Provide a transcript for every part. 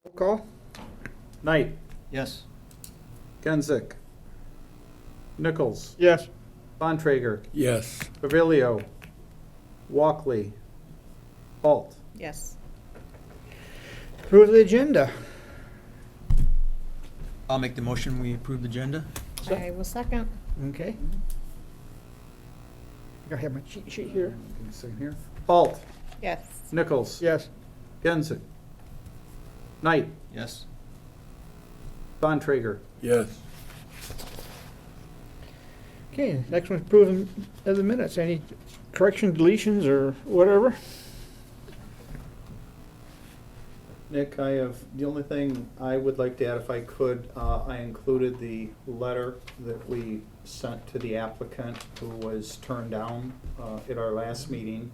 Roll call? Knight, Yes. Genzick, Nichols, Yes. Bontrager, Yes. Pavilio, Walkley, Alt. Yes. Approve the agenda. I'll make the motion, we approve the agenda. I will second. Okay. I have my cheat sheet here. Give me a second here. Alt, Yes. Nichols, Yes. Genzick, Knight, Yes. Bontrager. Yes. Okay, next one's approving of the minutes. Any corrections, deletions, or whatever? Nick, the only thing I would like to add, if I could, I included the letter that we sent to the applicant who was turned down at our last meeting.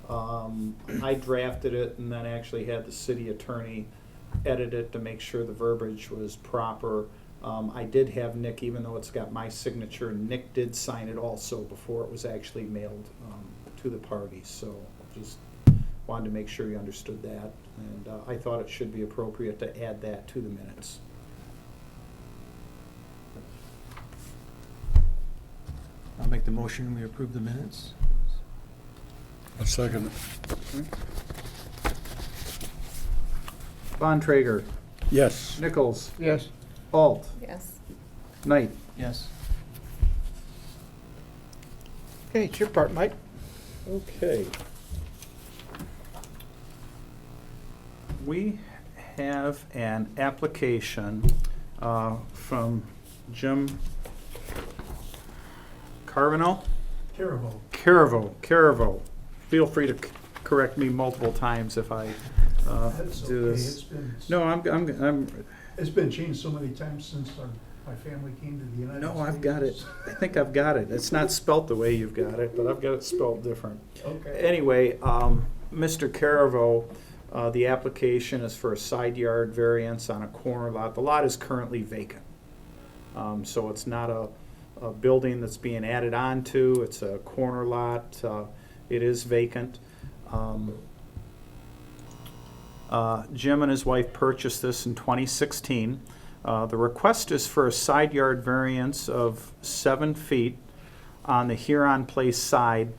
I drafted it and then actually had the city attorney edit it to make sure the verbiage was proper. I did have Nick, even though it's got my signature, Nick did sign it also before it was actually mailed to the parties. So just wanted to make sure you understood that. And I thought it should be appropriate to add that to the minutes. I'll make the motion, we approve the minutes. A second. Bontrager, Yes. Nichols, Yes. Alt, Yes. Knight. Yes. Okay, it's your part, Mike. Okay. We have an application from Jim Carvino? Caravo. Feel free to correct me multiple times if I That's do okay. this. It's been, No, I'm, it's been changed so many times since my family came to the United States. no, I've got it. I think I've got it. It's not spelt the way you've got it, but I've got it spelled different. Okay. Anyway, Mr. Caravo, the application is for a side yard variance on a corner lot. The lot is currently vacant. So it's not a building that's being added on to. It's a corner lot. It is vacant. Jim and his wife purchased this in 2016. The request is for a side yard variance of 7 feet on the Huron Place side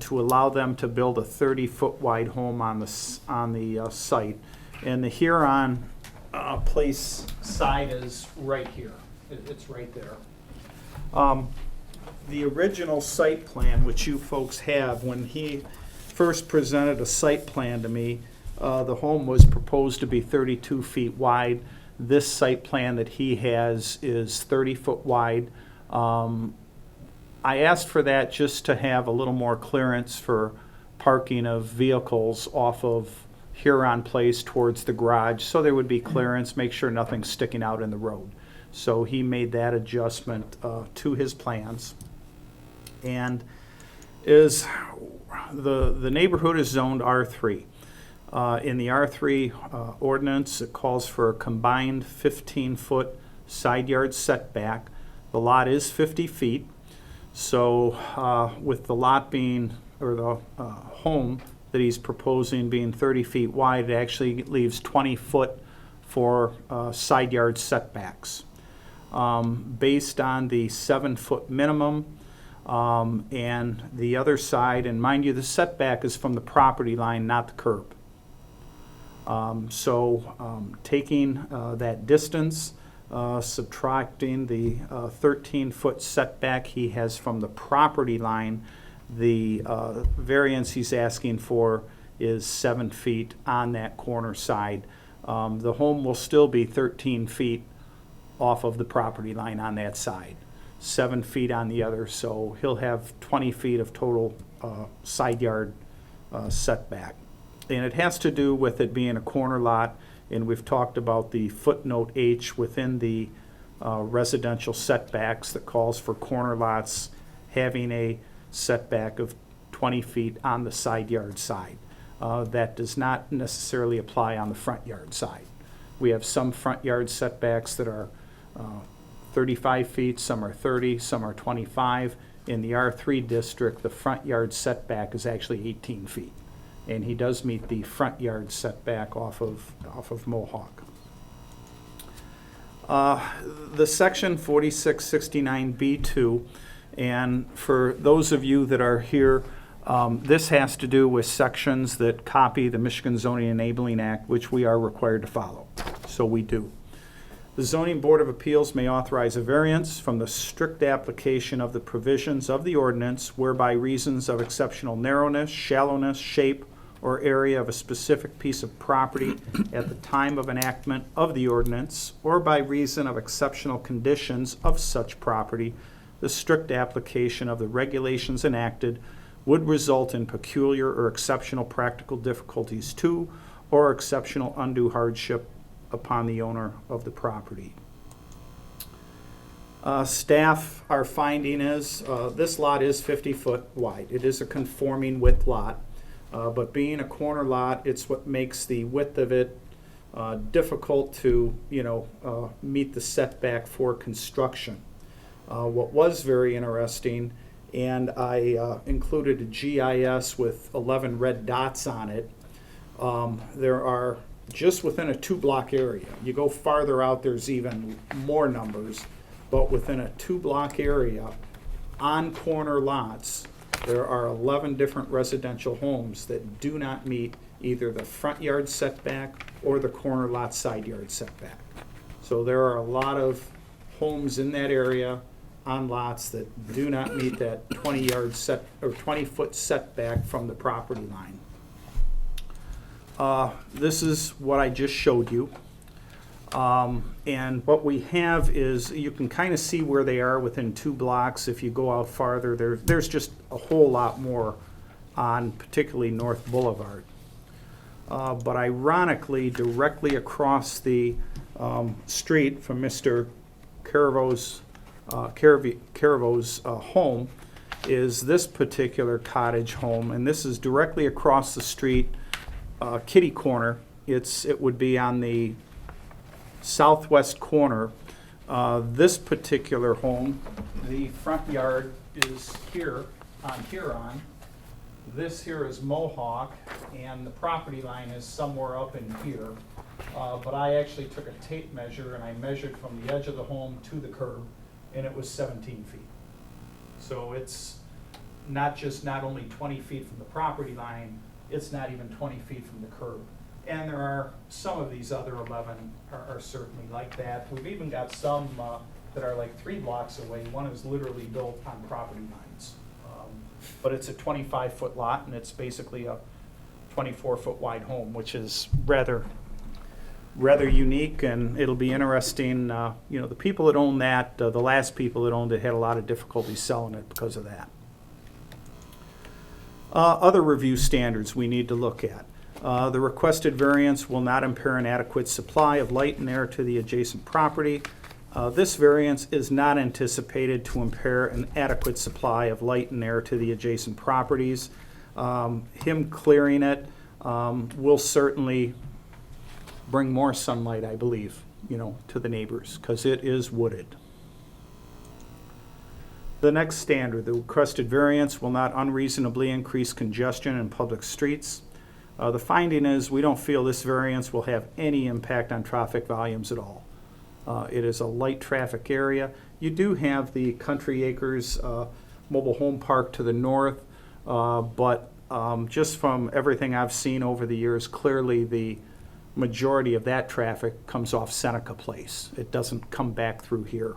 to allow them to build a 30-foot wide home on the site. And the Huron Place side is right here. It's right there. The original site plan, which you folks have, when he first presented a site plan to me, the home was proposed to be 32 feet wide. This site plan that he has is 30 foot wide. I asked for that just to have a little more clearance for parking of vehicles off of Huron Place towards the garage, so there would be clearance, make sure nothing's sticking out in the road. So he made that adjustment to his plans. And is the neighborhood is zoned R3. In the R3 ordinance, it calls for a combined 15-foot side yard setback. The lot is 50 feet. So with the lot being, or the home that he's proposing being 30 feet wide, it actually leaves 20 foot for side yard setbacks. Based on the 7-foot minimum, and the other side, and mind you, the setback is from the property line, not the curb. Taking that distance, subtracting the 13-foot setback he has from the property line, the variance he's asking for is 7 feet on that corner side. The home will still be 13 feet off of the property line on that side, 7 feet on the other, so he'll have 20 feet of total side yard setback. And it has to do with it being a corner lot, and we've talked about the footnote H within the residential setbacks that calls for corner lots having a setback of 20 feet on the side yard side. That does not necessarily apply on the front yard side. We have some front yard setbacks that are 35 feet, some are 30, some are 25. In the R3 district, the front yard setback is actually 18 feet. and he does meet the front yard setback off of Mohawk. The section 4669B2, and for those of you that are here, this has to do with sections that copy the Michigan Zoning Enabling Act, which we are required to follow. So we do. The Zoning Board of Appeals may authorize a variance from the strict application of the provisions of the ordinance whereby reasons of exceptional narrowness, shallowness, shape, or area of a specific piece of property at the time of enactment of the ordinance, or by reason of exceptional conditions of such property, the strict application of the regulations enacted would result in peculiar or exceptional practical difficulties to, or exceptional undue hardship upon the owner of the property. Staff, our finding is this lot is 50 foot wide. It is a conforming width lot. But being a corner lot, it's what makes the width of it difficult to, meet the setback for construction. What was very interesting, and I included a GIS with 11 red dots on it. There are, just within a 2-block area, you go farther out, there's even more numbers, but within a 2-block area, on corner lots, there are 11 different residential homes that do not meet either the front yard setback or the corner lot side yard setback. So there are a lot of homes in that area on lots that do not meet that 20-yard set or 20-foot setback from the property line. This is what I just showed you. And what we have is, you can kind of see where they are within 2 blocks. If you go out farther, there's just a whole lot more on particularly North Boulevard. But ironically, directly across the street from Mr. Caravo's home is this particular cottage home, and this is directly across the street, kitty corner. It would be on the southwest corner. This particular home, the front yard is here on Huron. This here is Mohawk, and the property line is somewhere up in here. But I actually took a tape measure and I measured from the edge of the home to the curb, and it was 17 feet. So it's not only 20 feet from the property line, it's not even 20 feet from the curb. And there are some of these other 11 are certainly like that. We've even got some that are like 3 blocks away. One is literally built on property lines. But it's a 25-foot lot, and it's basically a 24-foot wide home, which is rather unique, and it'll be interesting. The people that own that, the last people that owned it had a lot of difficulty selling it because of that. Other review standards we need to look at. The requested variance will not impair an adequate supply of light and air to the adjacent property. This variance is not anticipated to impair an adequate supply of light and air to the adjacent properties. Him clearing it will certainly bring more sunlight, I believe, to the neighbors, because it is wooded. The next standard, the requested variance will not unreasonably increase congestion in public streets. The finding is we don't feel this variance will have any impact on traffic volumes at all. It is a light traffic area. You do have the Country Acres mobile home park to the north, but just from everything I've seen over the years, clearly the majority of that traffic comes off Seneca Place. It doesn't come back through here.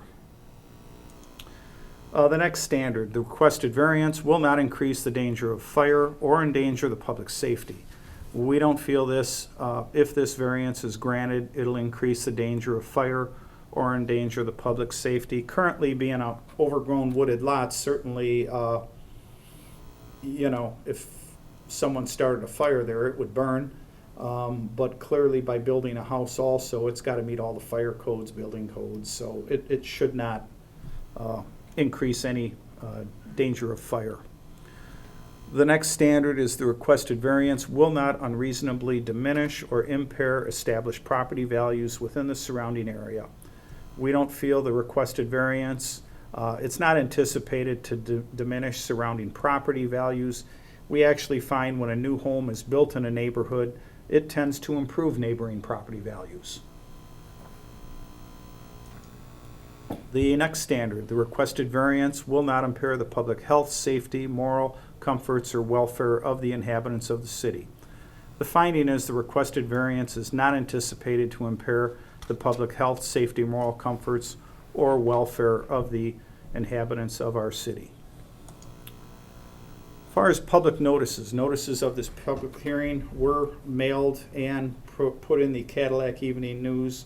The next standard, the requested variance will not increase the danger of fire or endanger the public safety. We don't feel this, if this variance is granted, it'll increase the danger of fire or endanger the public safety. Currently being an overgrown wooded lot, certainly, if someone started a fire there, it would burn. But clearly by building a house also, it's got to meet all the fire codes, building codes, so it should not increase any danger of fire. The next standard is the requested variance will not unreasonably diminish or impair established property values within the surrounding area. We don't feel the requested variance, it's not anticipated to diminish surrounding property values. we actually find when a new home is built in a neighborhood, it tends to improve neighboring property values. The next standard, the requested variance will not impair the public health, safety, moral comforts, or welfare of the inhabitants of the city. The finding is the requested variance is not anticipated to impair the public health, safety, moral comforts, or welfare of the inhabitants of our city. As far as public notices, notices of this public hearing were mailed and put in the Cadillac Evening News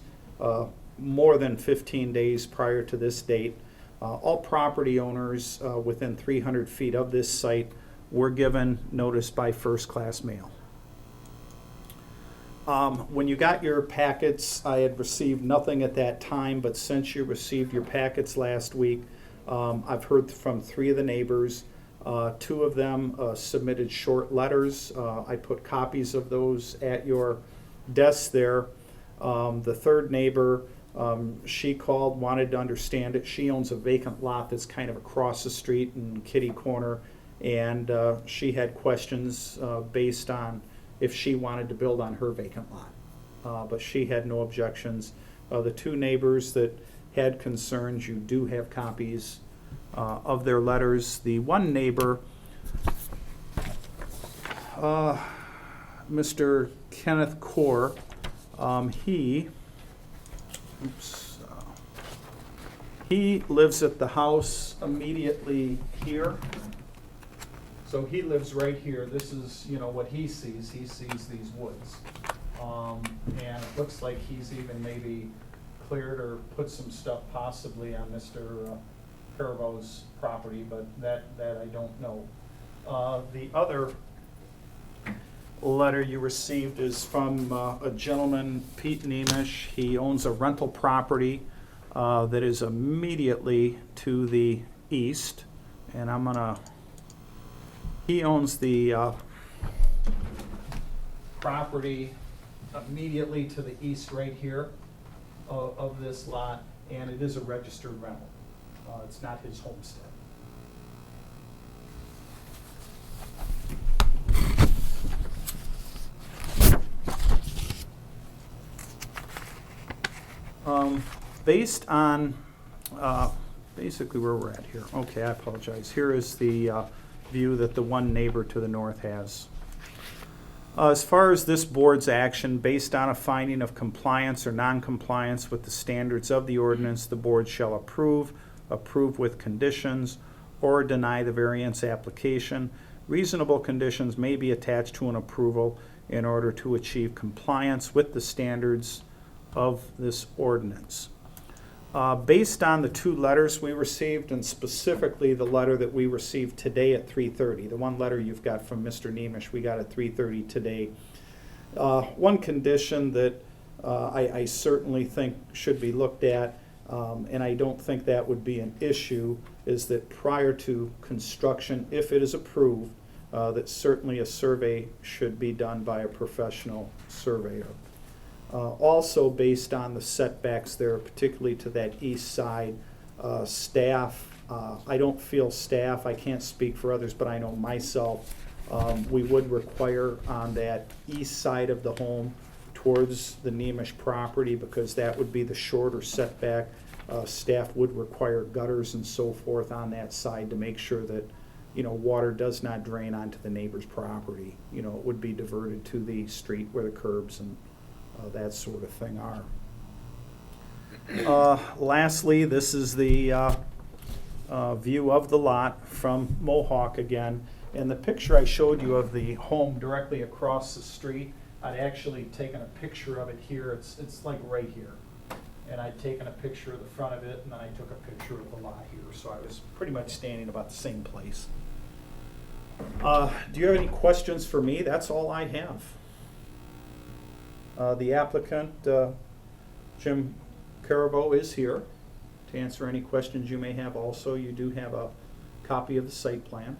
more than 15 days prior to this date. All property owners within 300 feet of this site were given notice by first-class mail. When you got your packets, I had received nothing at that time, but since you received your packets last week, I've heard from 3 of the neighbors. 2 of them submitted short letters. I put copies of those at your desk there. The 3rd neighbor, she called, wanted to understand it. She owns a vacant lot that's kind of across the street in Kitty Corner, and she had questions based on if she wanted to build on her vacant lot. But she had no objections. The 2 neighbors that had concerns, you do have copies of their letters. The one neighbor, Mr. Kenneth Core, he lives at the house immediately here. So he lives right here. This is, what he sees. He sees these woods. And it looks like he's even maybe cleared or put some stuff possibly on Mr. Caravo's property, but that I don't know. The other letter you received is from a gentleman, Pete Nemish. He owns a rental property that is immediately to the east, and he owns the property immediately to the east right here of this lot, and it is a registered rental. It's not his homestead. Based on basically where we're at here. Okay, I apologize. Here is the view that the one neighbor to the north has. As far as this board's action, based on a finding of compliance or non-compliance with the standards of the ordinance, the board shall approve with conditions, or deny the variance application. Reasonable conditions may be attached to an approval in order to achieve compliance with the standards of this ordinance. Based on the 2 letters we received, and specifically the letter that we received today at 3:30, the one letter you've got from Mr. Nemish, we got at 3:30 today. One condition that I certainly think should be looked at, and I don't think that would be an issue, is that prior to construction, if it is approved, that certainly a survey should be done by a professional surveyor. Also, based on the setbacks there, particularly to that east side, staff, I don't feel staff, I can't speak for others, but I know myself, we would require on that east side of the home towards the Nemish property, because that would be the shorter setback. Staff would require gutters and so forth on that side to make sure that, water does not drain onto the neighbor's property. It would be diverted to the street where the curbs and that sort of thing are. Lastly, this is the view of the lot from Mohawk again. And the picture I showed you of the home directly across the street, I'd actually taken a picture of it here. It's like right here. And I'd taken a picture of the front of it, and then I took a picture of the lot here. So I was pretty much standing about the same place. Do you have any questions for me? That's all I have. The applicant, Jim Caravo, is here to answer any questions you may have. Also, you do have a copy of the site plan.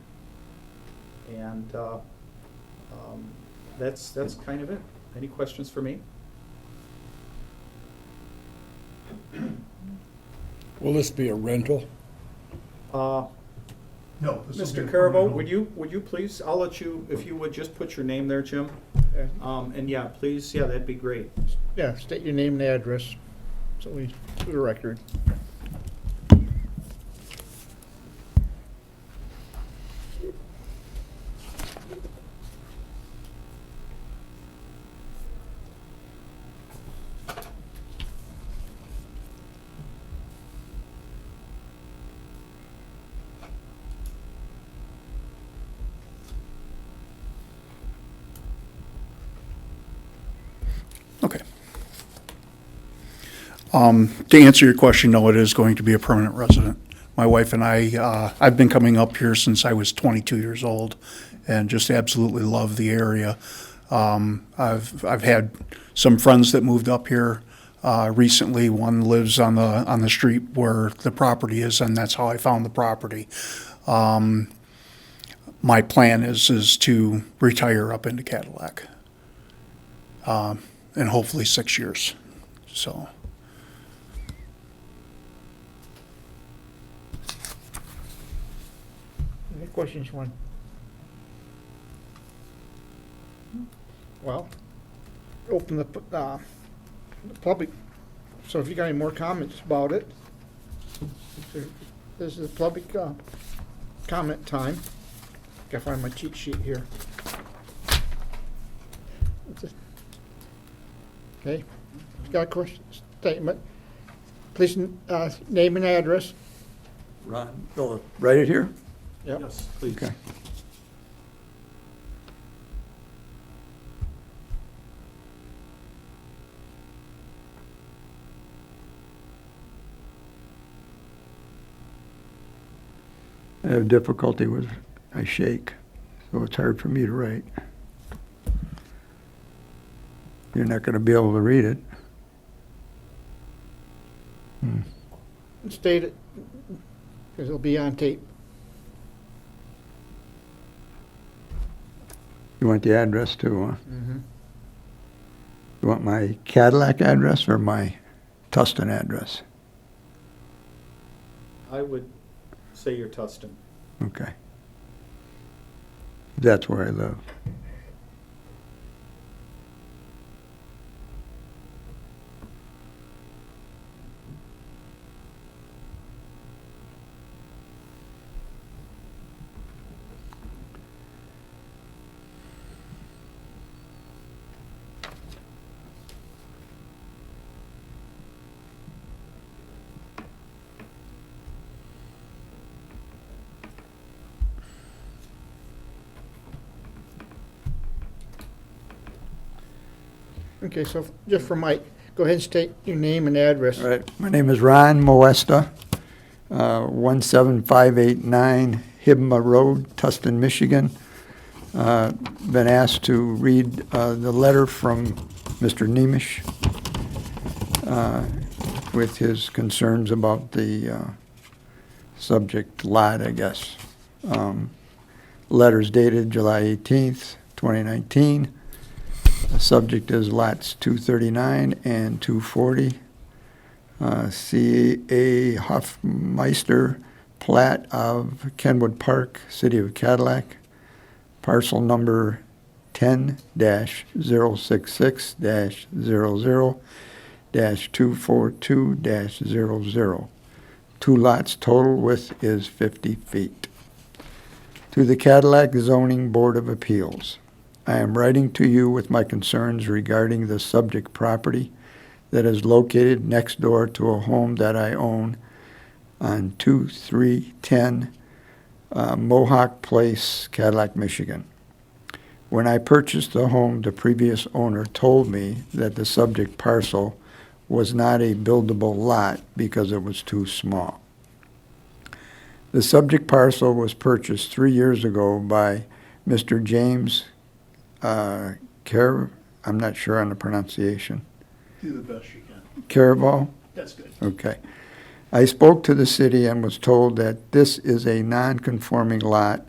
And that's kind of it. Any questions for me? Will this be a rental? No. this will be Mr. a Carvo, permanent would you please, I'll let you, if you would, just put your name there, Jim. And yeah, please, yeah, that'd be great. Yeah, state your name and address, so we, for the record. Okay. To answer your question, no, it is going to be a permanent resident. My wife and I, I've been coming up here since I was 22 years old and just absolutely love the area. I've had some friends that moved up here recently. One lives on the street where the property is, and that's how I found the property. My plan is to retire up into Cadillac. In hopefully 6 years, so. Any questions, you want? Well, open the public, so if you got any more comments about it, this is the public comment time. Gotta find my cheat sheet here. Okay, if you got a question, statement, please, name and address. Ron, write it here? Yep. Yes, please. Okay. I have difficulty with, I shake, so it's hard for me to write. You're not going to be able to read it. State it, because it'll be on tape. You want the address too, huh? You want my Cadillac address or my Tustin address? I would say you're Tustin. Okay. That's where I live. Okay, so just for Mike, go ahead and state your name and address. All right. My name is Ron Moesta, 17589 Hibma Road, Tustin, Michigan. Been asked to read the letter from Mr. Nemish with his concerns about the subject lot, I guess. Letters dated July 18th, 2019. The subject is lots 239 and 240. C.A. Hoffmeister, plat of Kenwood Park, City of Cadillac, parcel number 10-066-00-242-00. 2 lots, total width is 50 feet. To the Cadillac Zoning Board of Appeals. I am writing to you with my concerns regarding the subject property that is located next door to a home that I own on 2310 Mohawk Place, Cadillac, Michigan. When I purchased the home, the previous owner told me that the subject parcel was not a buildable lot because it was too small. The subject parcel was purchased 3 years ago by Mr. James I'm not sure on the pronunciation. Do the best you can. Caraval? That's good. Okay. I spoke to the city and was told that this is a non-conforming lot,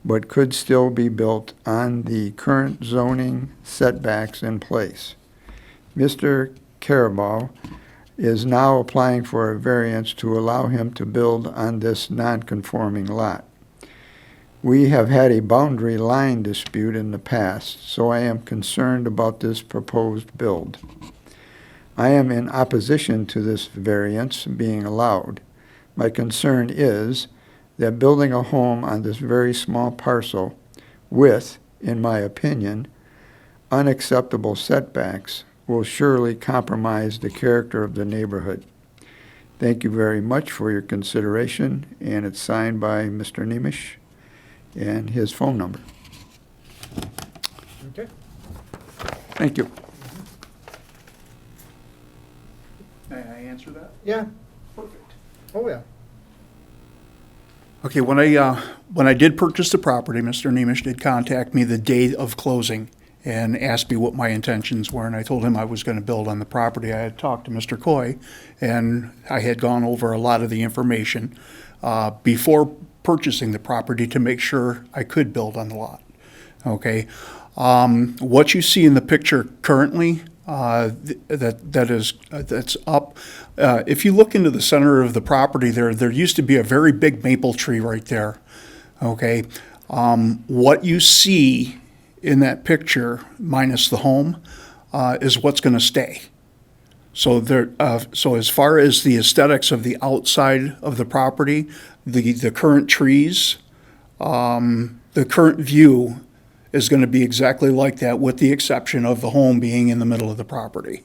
but could still be built on the current zoning setbacks in place. Mr. Caraval is now applying for a variance to allow him to build on this non-conforming lot. We have had a boundary line dispute in the past, so I am concerned about this proposed build. I am in opposition to this variance being allowed. My concern is that building a home on this very small parcel with, in my opinion, unacceptable setbacks will surely compromise the character of the neighborhood. Thank you very much for your consideration, and it's signed by Mr. Nemish and his phone number. Okay. Thank you. May I answer that? Yeah. Perfect. Oh, yeah. Okay, when I did purchase the property, Mr. Nemish did contact me the day of closing and asked me what my intentions were, and I told him I was going to build on the property. I had talked to Mr. Coy, and I had gone over a lot of the information before purchasing the property to make sure I could build on the lot. Okay, what you see in the picture currently, that's up. If you look into the center of the property there used to be a very big maple tree right there. Okay, what you see in that picture, minus the home, is what's going to stay. So so as far as the aesthetics of the outside of the property, the current trees, the current view is going to be exactly like that, with the exception of the home being in the middle of the property.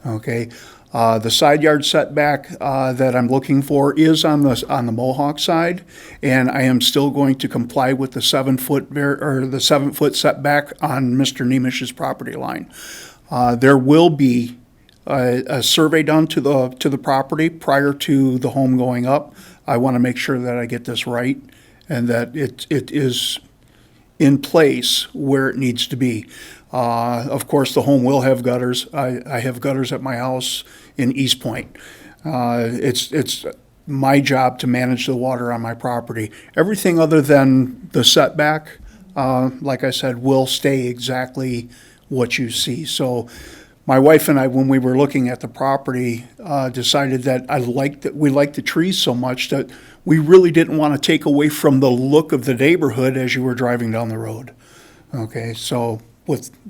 Okay, the side yard setback that I'm looking for is on the Mohawk side, and I am still going to comply with the 7-foot the 7-foot setback on Mr. Nemish's property line. There will be a survey done to the property prior to the home going up. I want to make sure that I get this right and that it is in place where it needs to be. Of course, the home will have gutters. I have gutters at my house in East Point. It's my job to manage the water on my property. Everything other than the setback, like I said, will stay exactly what you see. So my wife and I, when we were looking at the property, decided that we liked the trees so much that we really didn't want to take away from the look of the neighborhood as you were driving down the road. Okay, so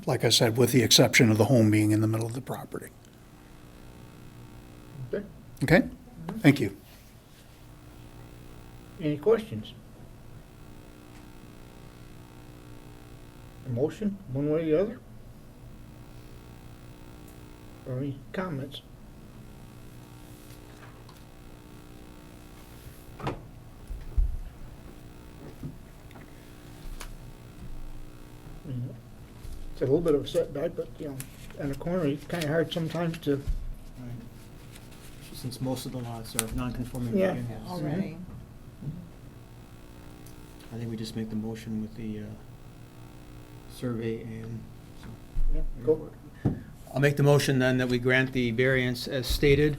like I said, with the exception of the home being in the middle of the property. Okay. Okay? Thank you. Any questions? A motion, one way or the other? Or any comments? It's a little bit of a setback, but, you know, in a corner, it's kind of hard sometimes to, Since most of the lots are non-conforming to Yeah. begin with. Already. I think we just make the motion with the survey and. so- yeah, go. I'll make the motion then that we grant the variance as stated,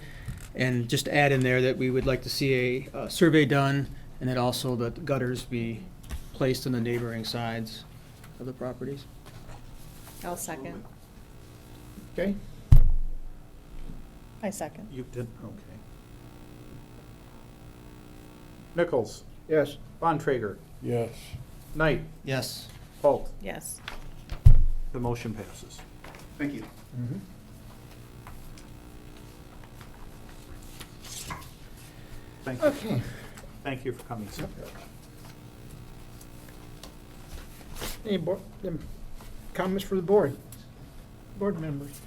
and just add in there that we would like to see a survey done, and that also the gutters be placed on the neighboring sides of the properties. I'll second. Okay, I second. You did, okay. Nichols, yes. Bontrager, Yes. Knight, Yes. Holt. Yes. The motion passes. Thank you. Mhm. Thank you. Okay. Thank you for coming, sir. Any comments for the board members?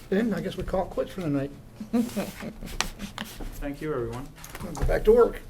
Then I guess we call it quits for the night. Thank you, everyone. Go back to work.